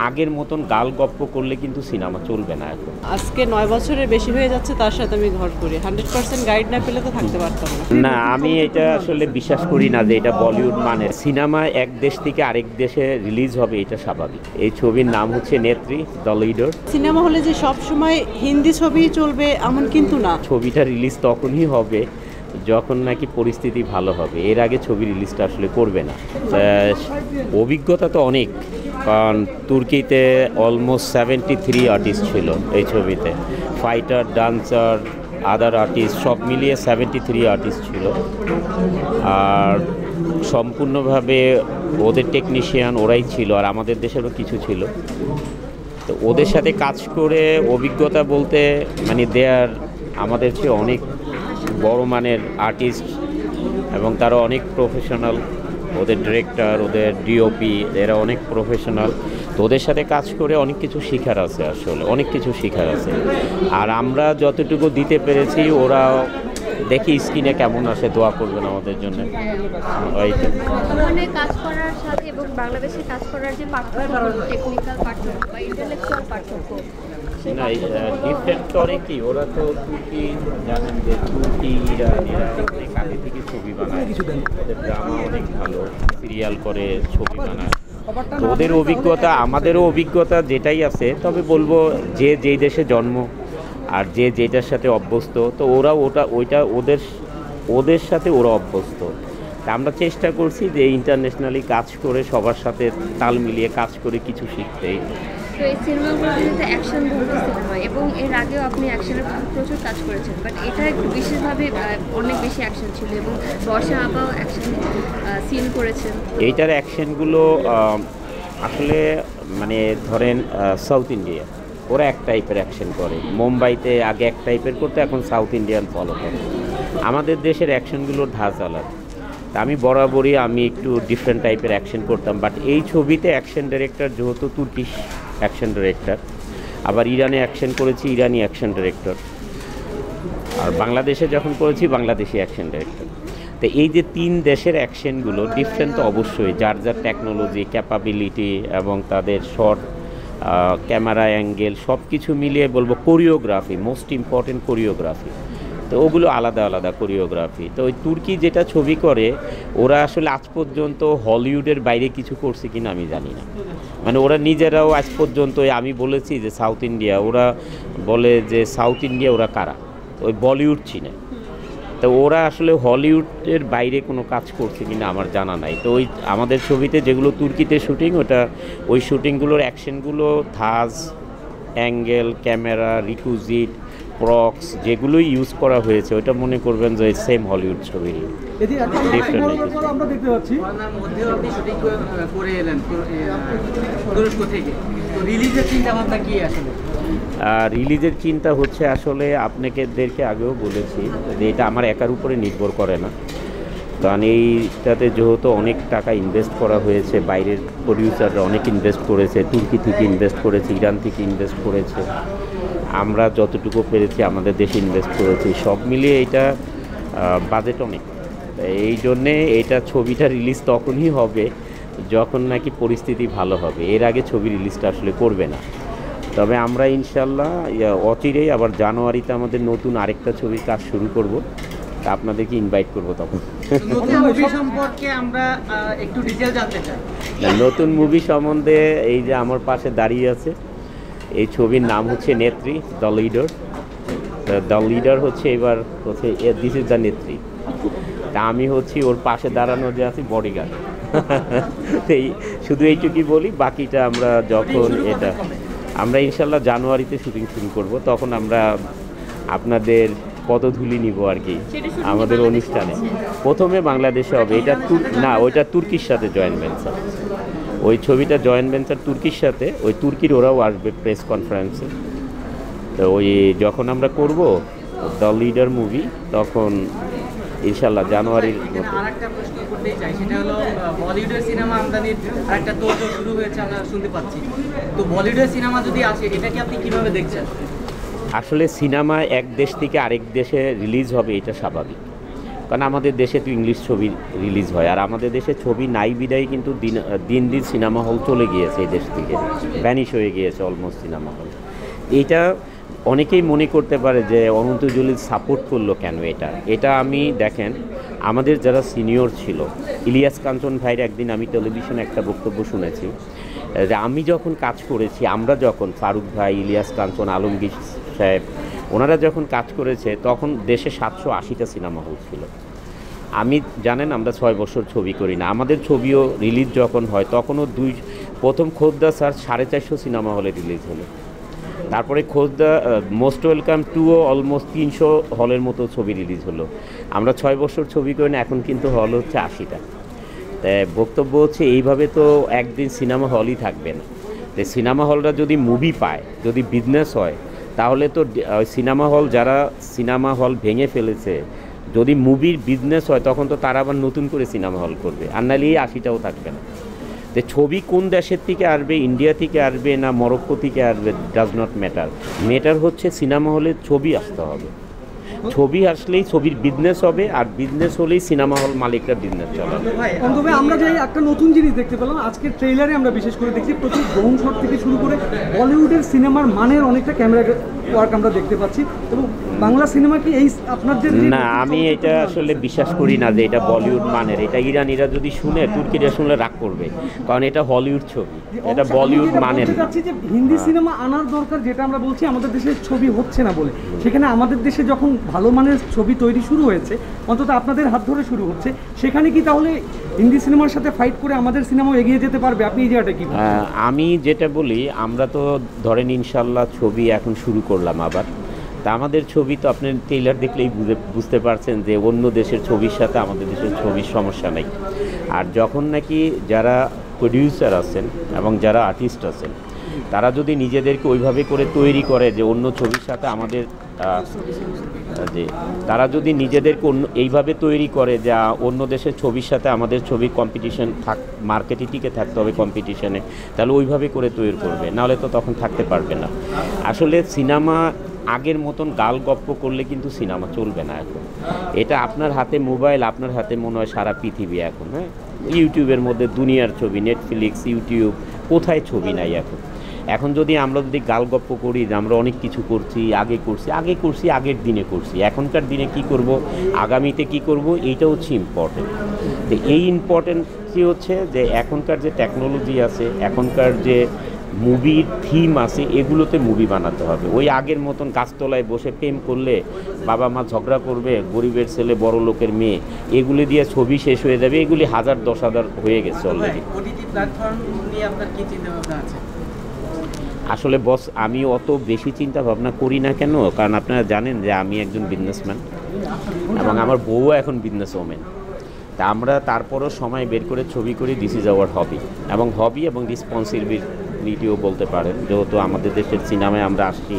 আগের মতন গাল গপ্প করলে কিন্তু সিনেমা চলবে না এখন। আজকে 9 বছরের বেশি হয়ে যাচ্ছে তার সাথে আমি ঘর করি। 100% গাইড না পেলে তো থাকতে পারতাম না। না, আমি এটা আসলে বিশ্বাস করি না যে এটা বলিউড মানের সিনেমা এক দেশ থেকে আরেক দেশে রিলিজ হবে, এটা স্বাভাবিক। এই ছবির নাম হচ্ছে নেত্রী, দ্য লিডার। সিনেমা হলে যে সব সময় হিন্দি ছবি চলবে এমন কিন্তু না। ছবিটা রিলিজ তখনই হবে যখন নাকি পরিস্থিতি ভালো হবে, এর আগে ছবি রিলিজটা আসলে করবে না। অভিজ্ঞতা তো অনেক, কারণ তুর্কিতে অলমোস্ট 73 আর্টিস্ট ছিল এই ছবিতে, ফাইটার, ডান্সার, আদার আর্টিস্ট সব মিলিয়ে 73 আর্টিস্ট ছিল। আর সম্পূর্ণভাবে ওদের টেকনিশিয়ান ওরাই ছিল, আর আমাদের দেশেরও কিছু ছিল। তো ওদের সাথে কাজ করে অভিজ্ঞতা বলতে মানে দেয়ার আমাদের চেয়ে অনেক বড় মানের আর্টিস্ট, এবং তারা অনেক প্রফেশনাল। ওদের ডিরেক্টর, ওদের ডিওপি, এরা অনেক প্রফেশনাল। তো ওদের সাথে কাজ করে অনেক কিছু শেখার আছে, আসলে অনেক কিছু শেখার আছে। আর আমরা যতটুকু দিতে পেরেছি, ওরা দেখি স্ক্রিনে কেমন আসে, দোয়া করবেন আমাদের জন্য। কাজ করার সাথে এবং বাংলাদেশে কাজ করার যে পার্থক্য, টেকনিক্যাল পার্থক্য বা ইন্টেলেকচুয়াল পার্থক্য, না ডিফারেন্ট করে কি, ওরা তো তুর্কি, জানেন যে তুর্কি, ইরানিরা অনেক আগে থেকে ছবি বানায়, ড্রামা অনেক ভালো, সিরিয়াল করে ছবি বানায়। তো ওদের অভিজ্ঞতা, আমাদেরও অভিজ্ঞতা যেটাই আছে, তবে বলবো যে যেই দেশে জন্ম আর যে যেটার সাথে অভ্যস্ত, তো ওরা ওইটা ওদের সাথে ওরা অভ্যস্ত। তা আমরা চেষ্টা করছি যে ইন্টারন্যাশনালি কাজ করে সবার সাথে তাল মিলিয়ে কাজ করে কিছু শিখতেই। তো এই সিনেমাগুলো কিন্তু অ্যাকশন ধর্মী সিনেমা, এবং এর আগেও আপনি অ্যাকশনের প্রচুর কাজ করেছেন, বাট এটা একটু বিশেষভাবে অনেক বেশি অ্যাকশন ছিল, এবং বর্ষা আপাও অ্যাকশন সিন করেছেন। এইটার অ্যাকশনগুলো আসলে মানে ধরেন সাউথ ইন্ডিয়া ওরা এক টাইপের অ্যাকশন করে, মুম্বাইতে আগে এক টাইপের করতে, এখন সাউথ ইন্ডিয়ান ফলো করে। আমাদের দেশের অ্যাকশনগুলোর ধাঁচ আলাদা। তা আমি বরাবরই একটু ডিফারেন্ট টাইপের অ্যাকশন করতাম, বাট এই ছবিতে অ্যাকশন ডিরেক্টর যেহেতু তুর্কিশ অ্যাকশন ডিরেক্টর, আবার ইরানে অ্যাকশন করেছি, ইরানি অ্যাকশন ডিরেক্টর, আর বাংলাদেশে যখন করেছি বাংলাদেশি অ্যাকশন ডিরেক্টর। তো এই যে তিন দেশের অ্যাকশনগুলো ডিফারেন্ট তো অবশ্যই, যার যার টেকনোলজি, ক্যাপাবিলিটি এবং তাদের শর্ট ক্যামেরা অ্যাঙ্গেল সব কিছু মিলিয়ে বলবো কোরিওগ্রাফি, মোস্ট ইম্পর্টেন্ট কোরিওগ্রাফি। তো ওগুলো আলাদা আলাদা কোরিওগ্রাফি। তো ওই তুর্কি যেটা ছবি করে, ওরা আসলে আজ পর্যন্ত হলিউডের বাইরে কিছু করছে কিনা আমি জানি না। মানে ওরা নিজেরাও আজ পর্যন্ত, আমি বলেছি যে সাউথ ইন্ডিয়া, ওরা বলে যে সাউথ ইন্ডিয়া ওরা কারা, ওই বলিউড চিনে। তো ওরা আসলে হলিউডের বাইরে কোনো কাজ করছে কিনা আমার জানা নাই। তো ওই আমাদের ছবিতে যেগুলো তুর্কিতে শুটিং, ওই শুটিংগুলোর অ্যাকশনগুলো, ধাজ, অ্যাঙ্গেল, ক্যামেরা, রিকুইজিট, প্রক্স যেগুলোই ইউজ করা হয়েছে, ওইটা মনে করবেন যে সেম হলিউড ছবির ডিফারেন্ট। আমরা দেখতে পাচ্ছি মধ্যেও আপনি শুটিং করে এলেন তুরস্ক থেকে, তো রিলিজের চিন্তা ভাবনা কি আসলে? রিলিজের চিন্তা হচ্ছে আসলে আপনাদেরকে আগেও বলেছি যে এটা আমার একার উপরে নির্ভর করে না, কারণ এইটাতে যেহেতু অনেক টাকা ইনভেস্ট করা হয়েছে, বাইরের প্রডিউসাররা অনেক ইনভেস্ট করেছে, তুর্কি থেকে ইনভেস্ট করেছে, ইরান থেকে ইনভেস্ট করেছে, আমরা যতটুকু পেরেছি আমাদের দেশে ইনভেস্ট করেছি, সব মিলিয়ে এটা বাজেট অনেক। এই জন্যে এটা ছবিটা রিলিজ তখনই হবে যখন নাকি পরিস্থিতি ভালো হবে, এর আগে ছবি রিলিজটা আসলে করবে না। তবে আমরা ইনশাল্লাহ অচিরেই আবার জানুয়ারিতে আমাদের নতুন আরেকটা ছবির কাজ শুরু করব, তা আপনাদেরকে ইনভাইট করব তখন। নতুন মুভি সম্পর্কে আমরা একটু ডিটেইল জানতে চাই। নতুন মুভি সম্বন্ধে এই যে আমার পাশে দাঁড়িয়ে আছে, এই ছবির নাম হচ্ছে নেত্রী, দ্য লিডার। দ্য লিডার হচ্ছে এবার হচ্ছে দিস ইজ দ্য নেত্রী। তা আমি হচ্ছি ওর পাশে দাঁড়ানো যে আছি বডিগার্ড। এই শুধু এইটুকুই বলি, বাকিটা আমরা যখন আমরা ইনশাল্লাহ জানুয়ারিতে শুটিং শুরু করব, তখন আমরা আপনাদের পদধূলি নিব আর কি আমাদের অনুষ্ঠানে। প্রথমে বাংলাদেশে হবে, এটা না, ওইটা তুর্কির সাথে জয়েন্ট ভেঞ্চার, ওই ছবিটা জয়েন্ট ভেঞ্চার তুর্কির সাথে, ওই তুর্কির ওরাও আসবে প্রেস কনফারেন্সে। তো ওই যখন আমরা করব দ্য লিডার মুভি, তখন ইনশাল্লাহ জানুয়ারির আরেকটা প্রশ্ন করতেই চাই, সেটা হলো বলিউডের সিনেমা আমদানির আরেকটা তোড়জোড় শুরু হয়েছে আমরা শুনতে পাচ্ছি। তো বলিউডের সিনেমা যদি আসে, এটাকে আপনি কিভাবে দেখছেন? আসলে সিনেমা এক দেশ থেকে আরেক দেশে রিলিজ হবে, এটা স্বাভাবিক। কারণ আমাদের দেশে তো ইংলিশ ছবি রিলিজ হয়, আর আমাদের দেশে ছবি নাই বিদায় কিন্তু দিন দিন সিনেমা হল চলে গিয়েছে এই দেশ থেকে, ভ্যানিশ হয়ে গিয়েছে অলমোস্ট সিনেমা হল। এইটা অনেকেই মনে করতে পারে যে অনন্ত জলিল সাপোর্ট করলো কেন, এটা আমি দেখেন আমাদের যারা সিনিয়র ছিল, ইলিয়াস কাঞ্চন ভাইয়ের একদিন আমি টেলিভিশনে একটা বক্তব্য শুনেছি যে আমি যখন কাজ করেছি, আমরা যখন ফারুক ভাই, ইলিয়াস কাঞ্চন, আলমগীর সাহেব ওনারা যখন কাজ করেছে তখন দেশে 780টা সিনেমা হল ছিল। আমি জানেন আমরা 6 বছর ছবি করি না, আমাদের ছবিও রিলিজ যখন হয় তখনও প্রথম খোদ্দা স্যার 450 সিনেমা হলে রিলিজ হলো, তারপরে খোদ্দা মোস্ট ওয়েলকাম 2ও অলমোস্ট 300 হলের মতো ছবি রিলিজ হলো। আমরা 6 বছর ছবি করি না, এখন কিন্তু হল হচ্ছে 80টা। তাই বক্তব্য হচ্ছে এইভাবে তো একদিন সিনেমা হলই থাকবে না। তো সিনেমা হলরা যদি মুভি পায়, যদি বিজনেস হয়, তাহলে তো সিনেমা হল যারা সিনেমা হল ভেঙে ফেলেছে, যদি মুভির বিজনেস হয় তখন তো তারা আবার নতুন করে সিনেমা হল করবে, আর নাহলে এই 80টাও থাকবে না। তো ছবি কোন দেশের থেকে আসবে, ইন্ডিয়া থেকে আসবে না মরক্কো থেকে আসবে, ডাজ নট ম্যাটার হচ্ছে সিনেমা হলে ছবি আসতে হবে। ছবি আসলেই ছবির বিজনেস হবে, আর বিজনেস হলেই সিনেমা হল মালিকরা বিজনেস চালাবে। তবে আমরা যে একটা নতুন জিনিস দেখতে পেলাম আজকের ট্রেইলারে, আমরা বিশেষ করে দেখছি প্রচুর ড্রোন শট থেকে শুরু করে বলিউডের সিনেমার মানের অনেকটা ক্যামেরা ওয়ার্ক আমরা দেখতে পাচ্ছি, এবং বাংলা সিনেমা কি এই আপনাদের না, আমি এটা আসলে বিশ্বাস করি না যে এটা বলিউড মানের। এটা ইরানিরা যদি শুনে, তুর্কিরা শুনলে রাগ করবে, কারণ এটা হলিউড ছবি, এটা বলিউড মানের না। যে হিন্দি সিনেমা আনার দরকার, যেটা আমরা বলছি আমাদের দেশে ছবি হচ্ছে না বলে, সেখানে আমাদের দেশে যখন ভালো মানের ছবি তৈরি শুরু হয়েছে, অন্তত আপনাদের হাত ধরে শুরু হচ্ছে, সেখানে কি তাহলে হিন্দি সিনেমার সাথে ফাইট করে আমাদের সিনেমাও এগিয়ে যেতে পারবে? আপনি এই জায়গাটা কি? আমি যেটা বলি, আমরা তো ধরেন ইনশাল্লাহ ছবি এখন শুরু করলাম আবার, তা আমাদের ছবি তো আপনি ট্রেইলার দেখলেই বুঝতে পারছেন যে অন্য দেশের ছবির সাথে আমাদের দেশের ছবির সমস্যা নেই। আর যখন নাকি যারা প্রডিউসার আছেন এবং যারা আর্টিস্ট আছেন, তারা যদি নিজেদেরকে ওইভাবে করে তৈরি করে যে অন্য ছবির সাথে আমাদের যে তারা যদি নিজেদেরকে এইভাবে তৈরি করে যে অন্য দেশের ছবির সাথে আমাদের ছবির কম্পিটিশন মার্কেটে টিকে থাকতে হবে কম্পিটিশনে, তাহলে ওইভাবে করে তৈরি করবে, নাহলে তো তখন থাকতে পারবে না। আসলে সিনেমা আগের মতন গাল গপ্প করলে কিন্তু সিনেমা চলবে না এখন। এটা আপনার হাতে মোবাইল, আপনার হাতে মনে হয় সারা পৃথিবী এখন। হ্যাঁ, ইউটিউবের মধ্যে দুনিয়ার ছবি, নেটফ্লিক্স, ইউটিউব, কোথায় ছবি নাই এখন। এখন যদি আমরা গাল গপ্প করি যে আমরা অনেক কিছু করছি, আগের দিনে করছি, এখনকার দিনে কি করব, আগামীতে কি করব, এইটা হচ্ছে ইম্পর্টেন্ট। তো এই ইম্পর্টেন্টই হচ্ছে যে এখনকার যে টেকনোলজি আছে, এখনকার যে মুভির থিম আছে, এগুলোতে মুভি বানাতে হবে। ওই আগের মতন গাছতলায় বসে প্রেম করলে বাবা মা ঝগড়া করবে, গরিবের ছেলে বড় লোকের মেয়ে, এগুলি দিয়ে ছবি শেষ হয়ে যাবে। এগুলি 1000-10,000 হয়ে গেছে অলরেডি। আসলে বস, আমি অত বেশি চিন্তা ভাবনা করি না কেন, কারণ আপনারা জানেন যে আমি একজন বিজনেসম্যান এবং আমার বউও এখন বিজনেস ওমেন। তা আমরা তারপরও সময় বের করে ছবি করি, দিস ইজ আওয়ার হবি এবং রেসপন্সিবিলিটিও বলতে পারেন। যেহেতু আমাদের দেশের সিনেমায় আমরা আসছি,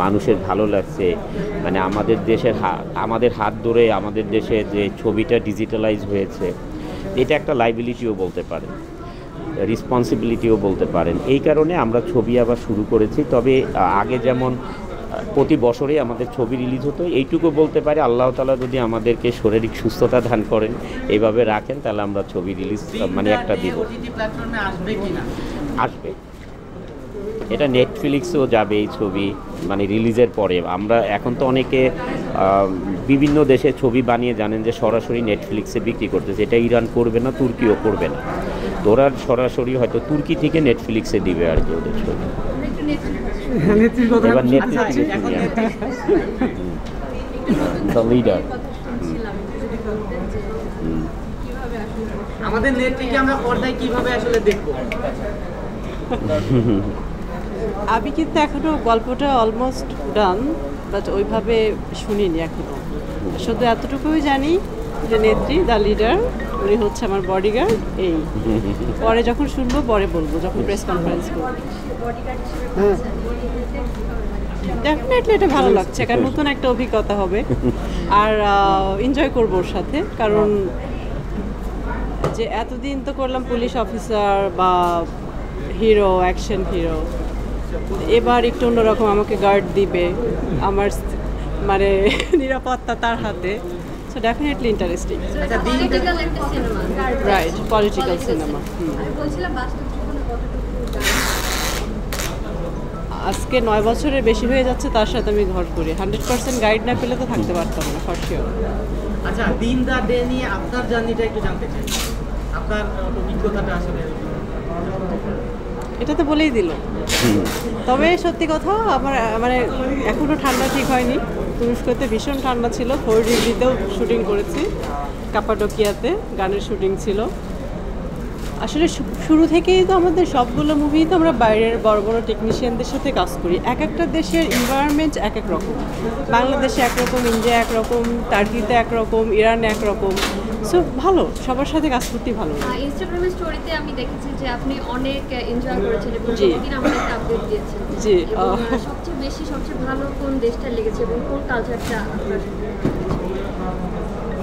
মানুষের ভালো লাগছে, মানে আমাদের হাত ধরে আমাদের দেশে যে ছবিটা ডিজিটালাইজ হয়েছে, এটা একটা লাইবিলিটিও বলতে পারেন, রেসপন্সিবিলিটিও বলতে পারেন। এই কারণে আমরা ছবি আবার শুরু করেছি। তবে আগে যেমন প্রতি বছরেই আমাদের ছবি রিলিজ হতো, এইটুকু বলতে পারি আল্লাহ তাআলা যদি আমাদেরকে শারীরিক সুস্থতা দান করেন, এইভাবে রাখেন, তাহলে আমরা ছবি রিলিজ মানে একটা দিব। আসবে, এটা নেটফ্লিক্সেও যাবে এই ছবি মানে রিলিজের পরে। আমরা এখন তো অনেকে বিভিন্ন দেশে ছবি বানিয়ে জানেন যে সরাসরি নেটফ্লিক্সে বিক্রি করতেছে। এটা ইরান করবে না, তুর্কিও করবে না। তো ওরা সরাসরি হয়তো তুর্কি থেকে নেটফ্লিক্সে দিবে আর কি ওদের ছবি। এবার নেটফ্লিক্সে দ্য লিডার। আমাদের নেটফ্লিক্সে আমরা পর্দায় কিভাবে আসলে দেখব? আমি কিন্তু এখনো গল্পটা অলমোস্ট ডান, বাট ওইভাবে শুনিনি এখনো। শুধু এতটুকুই জানি যে নেত্রী দ্য লিডার, উনি হচ্ছে আমার বডিগার্ড। এই পরে যখন শুনবো পরে বলবো, যখন প্রেস কনফারেন্স করবো। ডেফিনেটলি এটা ভালো লাগছে, কারণ নতুন একটা অভিজ্ঞতা হবে আর এনজয় করবো ওর সাথে। কারণ যে এতদিন তো করলাম পুলিশ অফিসার বা হিরো, অ্যাকশন হিরো, এবার একটু অন্যরকম, আমাকে গার্ড দিবে, আমার মানে নিরাপত্তা তার হাতে। So definitely interesting. আচ্ছা, দিন পলিটিক্যাল একটা সিনেমা, রাইট, পলিটিক্যাল সিনেমা। আমি বলছিলাম বাস্তব জীবনে কতটুকু আজকে 9 বছরের বেশি হয়ে যাচ্ছে, তার সাথে আমি ঘর করি। 100% গাইড না পেলে তো থাকতে পারতাম না, ফর শিওর। আচ্ছা, দিন দা ডে নিয়ে আপনার জার্নিটা একটু জানতে চাই, আপনার অভিজ্ঞতাটা আসলে। এটা তো বলেই দিল। তবে সত্যি কথা, আমার মানে এখনো ঠান্ডা ঠিক হয়নি। তুরস্কতে ভীষণ ঠান্ডা ছিল, 4 ডিগ্রিতেও শুটিং করেছি, কাপাডোকিয়াতে গানের শুটিং ছিল। আসলে শুরু থেকেই তো আমাদের সবগুলো মুভি তো আমরা বাইরের বড় বড় টেকনিশিয়ানদের সাথে কাজ করি। এক একটা দেশের এনভায়রনমেন্ট এক এক রকম। বাংলাদেশে একরকম, ইন্ডিয়া একরকম, টার্কিতে একরকম, ইরানে একরকম। সো ভালো, সবার সাথে কাজ করতেই ভালো লাগে। ইনস্টাগ্রামের স্টোরিতে আমি দেখেছি যে আপনি অনেক এনজয় করেছেন এবং জি। প্রতিদিন আমাদেরকে আপডেট দিয়েছেন। জি, এবং সবচেয়ে ভালো কোন দেশটা লেগেছে এবং কোন কালচারটা আপনার?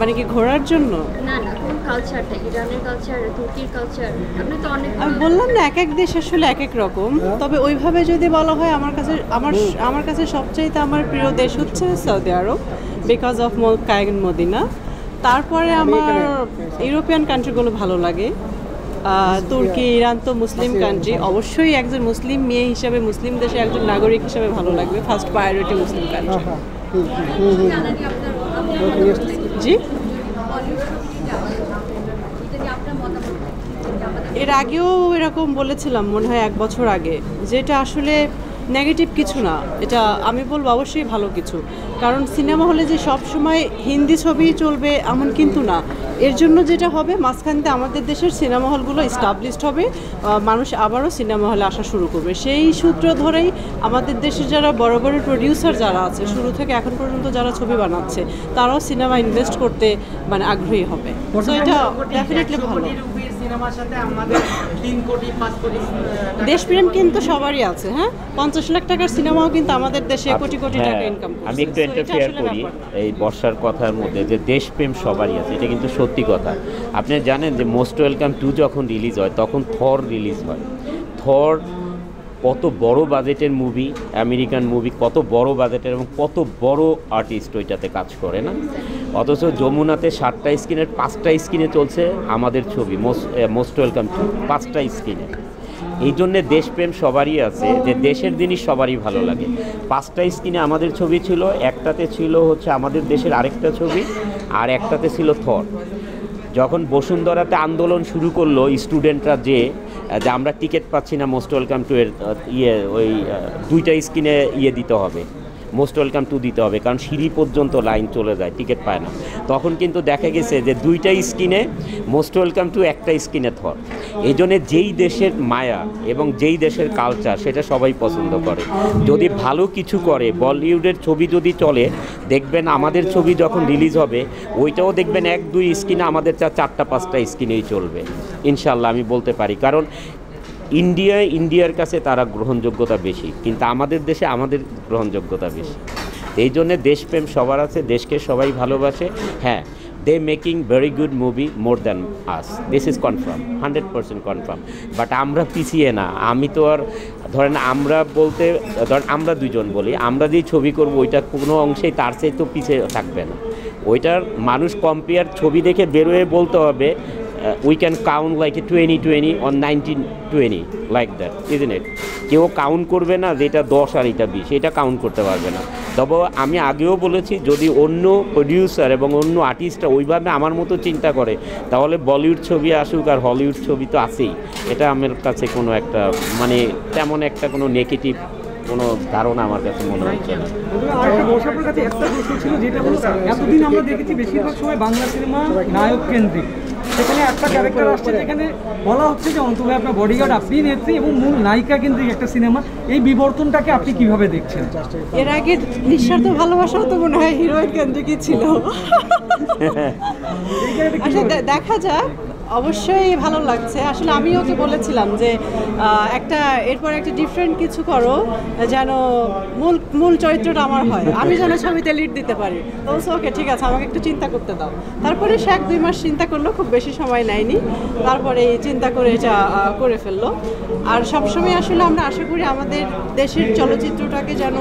মানে কি ঘোরার জন্য? না কোন কালচারটা, ইরানের কালচার, তুর্কির কালচার? আপনি তো অনেক আমি বললাম না, এক এক দেশ আসলে এক এক রকম। তবে ওইভাবে যদি বলা হয়, আমার কাছে সবচাইতে আমার প্রিয় দেশ হচ্ছে Saudi Arab, because of Mecca and Medina. তারপরে আমার ইউরোপিয়ান কান্ট্রিগুলো ভালো লাগে। তুর্কি, ইরান তো মুসলিম কান্ট্রি, অবশ্যই একজন মুসলিম মেয়ে হিসাবে, মুসলিম দেশে একজন নাগরিক হিসাবে ভালো লাগবে। First priority Muslim country. জি, এর আগেও এরকম বলেছিলাম মনে হয় 1 বছর আগে, যেটা আসলে নেগেটিভ কিছু না, এটা আমি বলবো অবশ্যই ভালো কিছু। কারণ সিনেমা হলে যে সব সময় হিন্দি ছবি চলবে এমন কিন্তু না। এর জন্য যেটা হবে, মাঝখানতে আমাদের দেশের সিনেমা হলগুলো এস্টাবলিশড হবে, মানুষ আবারও সিনেমা হলে আসা শুরু করবে। সেই সূত্র ধরেই আমাদের দেশের যারা বড় বড় প্রডিউসার যারা আছে, শুরু থেকে এখন পর্যন্ত যারা ছবি বানাচ্ছে, তারাও সিনেমা ইনভেস্ট করতে মানে আগ্রহী হবে। সো এটা ডেফিনেটলি ভালো। সিনেমার সাথে আমাদের 3 কোটি 5 কোটি দেশপ্রেম কিন্তু সবারই আছে। হ্যাঁ, 50 লাখ টাকার সিনেমাও কিন্তু আমাদের দেশে কোটি কোটি টাকা ইনকাম করছে। আমি একটু ইন্টারফেয়ার করি এই বর্ষার কথার মধ্যে, যে দেশপ্রেম সবারই আছে, এটা কিন্তু সত্যি কথা। আপনি জানেন যে মোস্ট ওয়েলকাম 2 যখন রিলিজ হয়, তখন থর রিলিজ হয়। থর কত বড় বাজেটের মুভি, আমেরিকান মুভি, কত বড় বাজেটের এবং কত বড় আর্টিস্ট ওইটাতে কাজ করে না। অথচ যমুনাতে 7টা স্ক্রিনের 5টা স্ক্রিনে চলছে আমাদের ছবি মোস্ট ওয়েলকাম 2, 5টা স্ক্রিনে। এই জন্যে দেশপ্রেম সবারই আছে, যে দেশের জিনিস সবারই ভালো লাগে। 5টা স্ক্রিনে আমাদের ছবি ছিল, একটাতে ছিল হচ্ছে আমাদের দেশের আরেকটা ছবি, আর একটাতে ছিল থর। যখন বসুন্ধরাতে আন্দোলন শুরু করলো স্টুডেন্টরা, যে আমরা টিকিট পাচ্ছি না মোস্ট ওয়েলকাম 2 এর, ওই 2টা স্ক্রিনে দিতে হবে, মোস্ট ওয়েলকাম 2 দিতে হবে, কারণ সিঁড়ি পর্যন্ত লাইন চলে যায়, টিকিট পায় না। তখন কিন্তু দেখা গেছে যে 2টা স্ক্রিনে মোস্ট ওয়েলকাম 2, একটা স্ক্রিনে থর। এই জন্যে যেই দেশের মায়া এবং যেই দেশের কালচার, সেটা সবাই পছন্দ করে। যদি ভালো কিছু করে, বলিউডের ছবি যদি চলে, দেখবেন আমাদের ছবি যখন রিলিজ হবে, ওইটাও দেখবেন 1-2 স্ক্রিনে, আমাদের 4-5টা স্ক্রিনেই চলবে ইনশাল্লাহ, আমি বলতে পারি। কারণ ইন্ডিয়ার কাছে তারা গ্রহণযোগ্যতা বেশি, কিন্তু আমাদের দেশে আমাদের গ্রহণযোগ্যতা বেশি। এই জন্যে দেশপ্রেম সবার আছে, দেশকে সবাই ভালোবাসে। হ্যাঁ, they making very good movie more than us, this is confirm, 100% confirm. But আমরা পিছিয়ে না। আমি তো আর ধরেন আমরা দুজন বলি, আমরা যেই ছবি করবো ওইটা কোনো অংশেই তার চেয়ে তো পিছিয়ে থাকবে না। ওইটার মানুষ কম্পেয়ার ছবি দেখে বেরোয় বলতে হবে, we can count like a 20-20 or 19-20 like that, isn't it? কেউ কাউন্ট করবে না যে এটা 10 আর এটা 20, এটা কাউন্ট করতে পারবে না। তবে আমি আগেও বলেছি, যদি অন্য প্রডিউসার এবং অন্য আর্টিস্টরা ওইভাবে আমার মতো চিন্তা করে, তাহলে বলিউড ছবি আসুক আর হলিউড ছবি তো আছেই। এটা আমার কাছে কোনো একটা মানে তেমন একটা কোনো নেগেটিভ কোনো ধারণা আমার কাছে মনে হচ্ছে না। আরেকটা বর্ষাপুর কাছে একটা প্রশ্ন ছিল, যেটা হলো এতদিন আমরা দেখেছি বেশিরভাগ সময় বাংলা সিনেমা নায়ক কেন্দ্রিক, সেখানে একটা ক্যারেক্টার আসছে যেখানে বলা হচ্ছে যে অন্তত আপনার বডিগার্ড, আপনি নেত্রী এবং মূল নায়িকা কেন্দ্রিক একটা সিনেমা। এই বিবর্তনটাকে আপনি কিভাবে দেখছেন? এর আগে নিঃস্বার্থ ভালোবাসাও তো মনে হয় হিরোইন কেন্দ্রিকই ছিল। আচ্ছা, দেখা যাক। অবশ্যই ভালো লাগছে। আসলে আমি ওকে বলেছিলাম যে একটা এরপর একটা ডিফারেন্ট কিছু করো, যেন মূল চরিত্রটা আমার হয়, আমি যেন ছবিতে লিড দিতে পারি। তো ওকে ঠিক আছে, আমাকে একটু চিন্তা করতে দাও। তারপরে সে 1-2 মাস চিন্তা করলো, খুব বেশি সময় নেয়নি। তারপরে চিন্তা করে এটা করে ফেললো। আর সবসময় আসলে আমরা আশা করি আমাদের দেশের চলচ্চিত্রটাকে যেন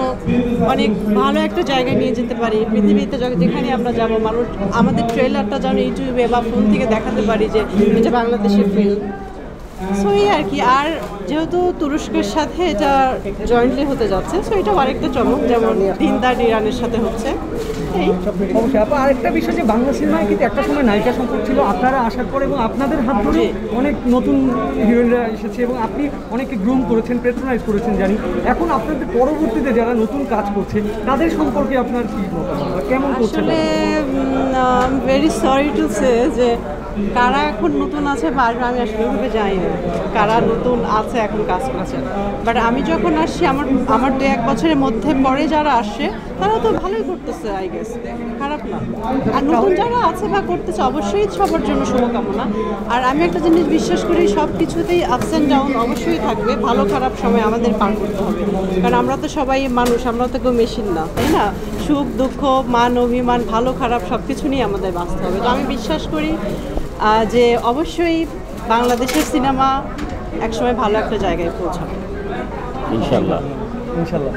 অনেক ভালো একটা জায়গায় নিয়ে যেতে পারি পৃথিবীতে। যেখানে আমরা যাব, মানুষ আমাদের ট্রেলারটা যেন ইউটিউবে বা ফোন থেকে দেখাতে পারি যে এটা বাংলাদেশের ফিল্ম। সো এই আর কি। আর যেহেতু তুরস্কের সাথে এটা জয়েন্টলি হতে যাচ্ছে, সো এটা আরেকটা চমক, যেমন দিনদার ইরানের সাথে হচ্ছে। এই অবশ্যই আপু, আরেকটা বিষয় যে বাংলা সিনেমায় কিন্তু একটা সময় নায়িকা সংকট ছিল, আপনারা আসার পর এবং আপনাদের হাত ধরে অনেক নতুন হিরোইনরা এসেছে এবং আপনি অনেকে গ্রুম করেছেন, পেট্রোনাইজ করেছেন জানি। এখন আপনাদের পরবর্তীতে যারা নতুন কাজ করছে তাদের সম্পর্কে আপনার কি মতামত, কেমন করছে? আসলে ভেরি সরি টু সে যে কারা এখন নতুন আছে বা আসবে আমি আসলে ওইভাবে জানি না কারা নতুন আছে এখন কাজ করছে। বাট আমি যখন আসছি, আমার 2-1 বছরের মধ্যে পরে যারা আসছে তারা তো ভালোই করতেছে, আই গেস, খারাপ না। আর নতুন যারা আছে বা করতেছে অবশ্যই সবার জন্য শুভকামনা। আর আমি একটা জিনিস বিশ্বাস করি, সব কিছুতেই আপস অ্যান্ড ডাউন অবশ্যই থাকবে, ভালো খারাপ সময় আমাদের পার করতে হবে। কারণ আমরা তো সবাই মানুষ, আমরা তো কেউ মেশিন না, তাই না? সুখ দুঃখ, মান অভিমান, ভালো খারাপ সব কিছু নিয়ে আমাদের বাঁচতে হবে। তো আমি বিশ্বাস করি যে অবশ্যই বাংলাদেশের সিনেমা একসময় ভালো একটা জায়গায় পৌঁছাবে। ইনশাল্লাহ। ইনশাল্লাহ।